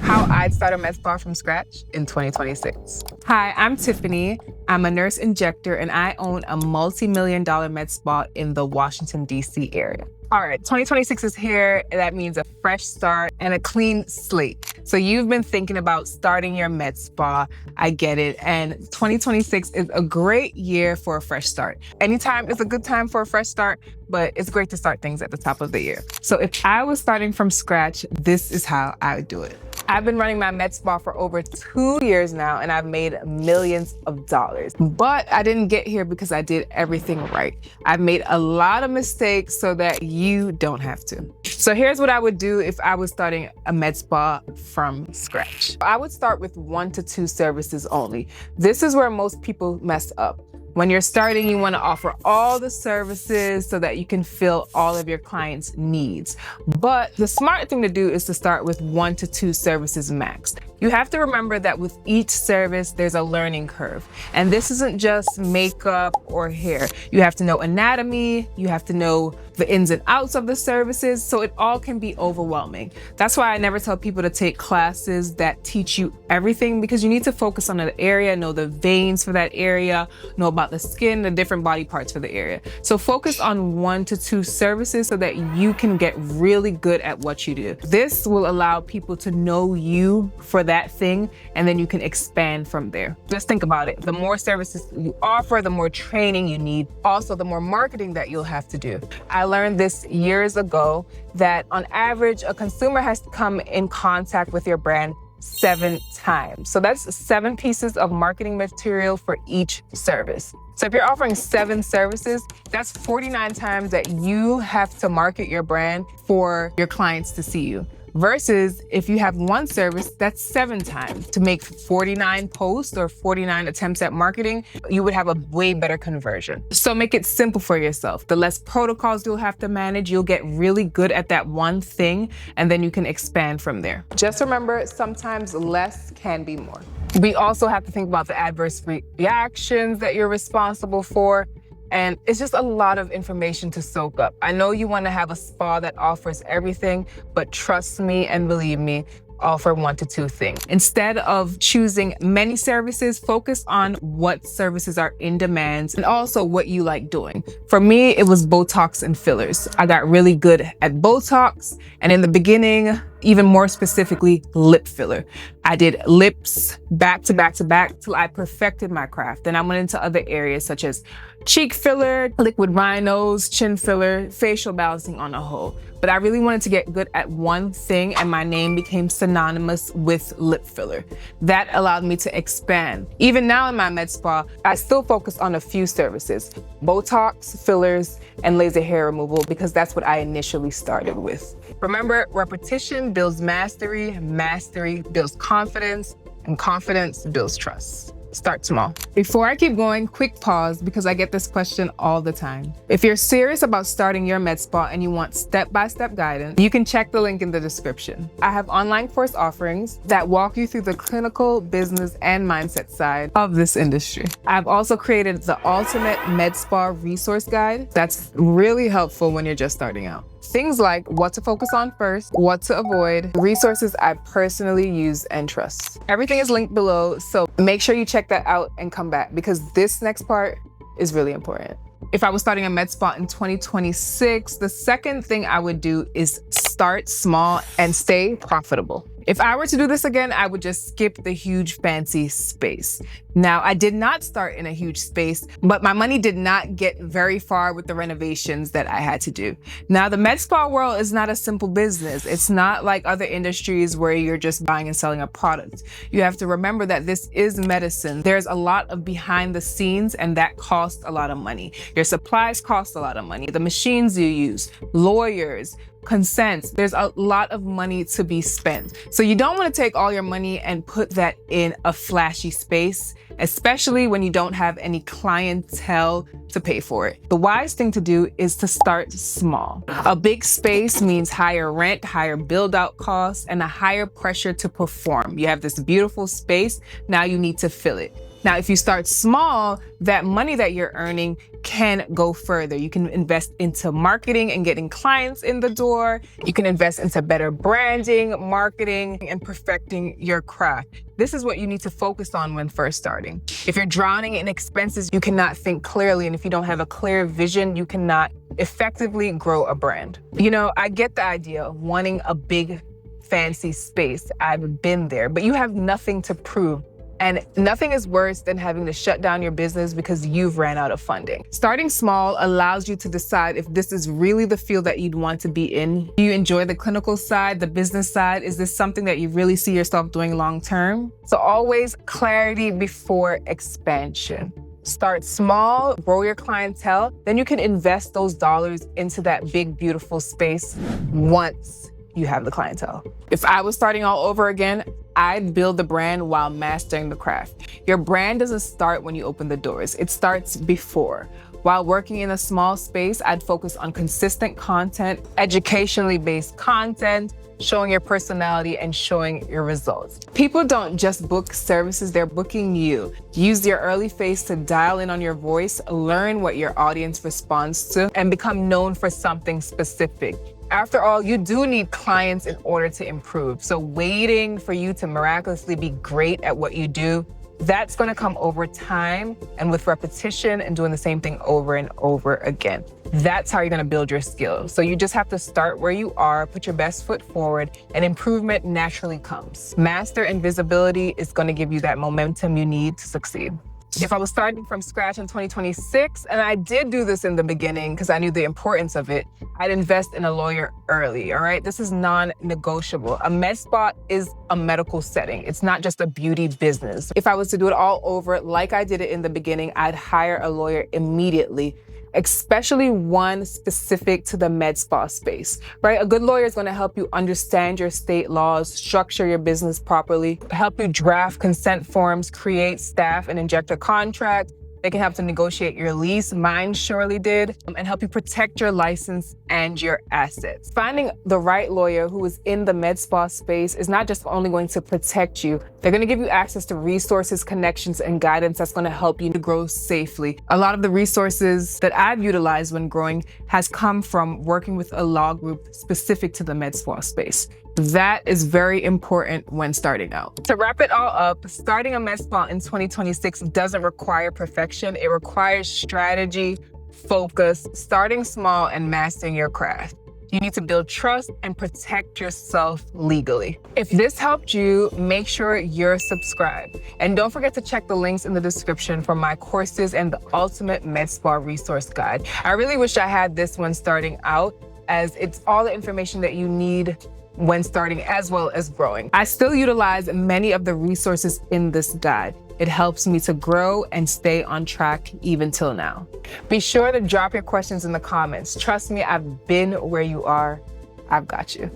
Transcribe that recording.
How I'd start a med spa from scratch in 2026. Hi, I'm Tiffany. I'm a nurse injector and I own a multi-million-dollar med spa in the Washington, D.C. area. All right, 2026 is here. That means a fresh start and a clean slate. So you've been thinking about starting your med spa. I get it. And 2026 is a great year for a fresh start. Anytime is a good time for a fresh start, but it's great to start things at the top of the year. So if I was starting from scratch, this is how I would do it. I've been running my med spa for over 2 years now, and I've made millions of dollars. But I didn't get here because I did everything right. I've made a lot of mistakes so that you don't have to. So here's what I would do if I was starting a med spa from scratch. I would start with 1 to 2 services only. This is where most people mess up. When you're starting, you want to offer all the services so that you can fill all of your clients' needs. But the smart thing to do is to start with 1 to 2 services max. You have to remember that with each service, there's a learning curve. And this isn't just makeup or hair. You have to know anatomy, you have to know the ins and outs of the services, so it all can be overwhelming. That's why I never tell people to take classes that teach you everything, because you need to focus on an area, know the veins for that area, know about the skin, the different body parts for the area. So focus on 1 to 2 services so that you can get really good at what you do. This will allow people to know you for that thing, and then you can expand from there. Just think about it. The more services you offer, the more training you need. Also, the more marketing that you'll have to do. I learned this years ago that on average, a consumer has to come in contact with your brand 7 times. So that's 7 pieces of marketing material for each service. So if you're offering 7 services, that's 49 times that you have to market your brand for your clients to see you. Versus if you have 1 service, that's 7 times. To make 49 posts or 49 attempts at marketing, you would have a way better conversion. So make it simple for yourself. The less protocols you'll have to manage, you'll get really good at that one thing, and then you can expand from there. Just remember, sometimes less can be more. We also have to think about the adverse reactions that you're responsible for. And it's just a lot of information to soak up. I know you want to have a spa that offers everything, but trust me and believe me, offer 1 to 2 things. Instead of choosing many services, focus on what services are in demand and also what you like doing. For me, it was Botox and fillers. I got really good at Botox, and in the beginning, even more specifically, lip filler. I did lips back to back to back till I perfected my craft. Then I went into other areas such as cheek filler, liquid rhinos, chin filler, facial balancing on a whole. But I really wanted to get good at one thing, and my name became synonymous with lip filler. That allowed me to expand. Even now in my med spa, I still focus on a few services: Botox, fillers, and laser hair removal, because that's what I initially started with. Remember, repetition builds mastery, mastery builds confidence, and confidence builds trust. Start small. Before I keep going, quick pause, because I get this question all the time. If you're serious about starting your med spa and you want step-by-step guidance, you can check the link in the description. I have online course offerings that walk you through the clinical, business, and mindset side of this industry. I've also created the ultimate Medspa Resource guide that's really helpful when you're just starting out. Things like what to focus on first, what to avoid, resources I personally use and trust. Everything is linked below, so make sure you check that out and come back, because this next part is really important. If I was starting a med spa in 2026, the second thing I would do is start small and stay profitable. If I were to do this again, I would just skip the huge fancy space. Now, I did not start in a huge space, but my money did not get very far with the renovations that I had to do. Now, the med spa world is not a simple business. It's not like other industries where you're just buying and selling a product. You have to remember that this is medicine. There's a lot of behind the scenes, and that costs a lot of money. Your supplies cost a lot of money. The machines you use, lawyers, consents. There's a lot of money to be spent. So you don't want to take all your money and put that in a flashy space, especially when you don't have any clientele to pay for it. The wise thing to do is to start small. A big space means higher rent, higher build out costs, and a higher pressure to perform. You have this beautiful space, now you need to fill it. Now, if you start small, that money that you're earning can go further. You can invest into marketing and getting clients in the door. You can invest into better branding, marketing, and perfecting your craft. This is what you need to focus on when first starting. If you're drowning in expenses, you cannot think clearly. And if you don't have a clear vision, you cannot effectively grow a brand. You know, I get the idea of wanting a big, fancy space. I've been there, but you have nothing to prove. And nothing is worse than having to shut down your business because you've ran out of funding. Starting small allows you to decide if this is really the field that you'd want to be in. Do you enjoy the clinical side, the business side? Is this something that you really see yourself doing long term? So always clarity before expansion. Start small, grow your clientele, then you can invest those dollars into that big, beautiful space once you have the clientele. If I was starting all over again, I'd build the brand while mastering the craft. Your brand doesn't start when you open the doors. It starts before. While working in a small space, I'd focus on consistent content, educationally based content, showing your personality and showing your results. People don't just book services, they're booking you. Use your early phase to dial in on your voice, learn what your audience responds to, and become known for something specific. After all, you do need clients in order to improve. So waiting for you to miraculously be great at what you do, that's gonna come over time and with repetition and doing the same thing over and over again. That's how you're gonna build your skills. So you just have to start where you are, put your best foot forward, and improvement naturally comes. Master and visibility is gonna give you that momentum you need to succeed. If I was starting from scratch in 2026, and I did do this in the beginning because I knew the importance of it, I'd invest in a lawyer early, all right? This is non-negotiable. A med spa is a medical setting. It's not just a beauty business. If I was to do it all over like I did it in the beginning, I'd hire a lawyer immediately, especially one specific to the med spa space, right? A good lawyer is going to help you understand your state laws, structure your business properly, help you draft consent forms, create staff, and inject a contract. They can help to negotiate your lease, mine surely did, and help you protect your license and your assets. Finding the right lawyer who is in the med spa space is not just only going to protect you, they're going to give you access to resources, connections, and guidance that's going to help you to grow safely. A lot of the resources that I've utilized when growing has come from working with a law group specific to the med spa space. That is very important when starting out. To wrap it all up, starting a med spa in 2026 doesn't require perfection. It requires strategy, focus, starting small, and mastering your craft. You need to build trust and protect yourself legally. If this helped you, make sure you're subscribed. And don't forget to check the links in the description for my courses and the ultimate med spa resource guide. I really wish I had this one starting out, as it's all the information that you need when starting as well as growing. I still utilize many of the resources in this guide. It helps me to grow and stay on track even till now. Be sure to drop your questions in the comments. Trust me, I've been where you are. I've got you.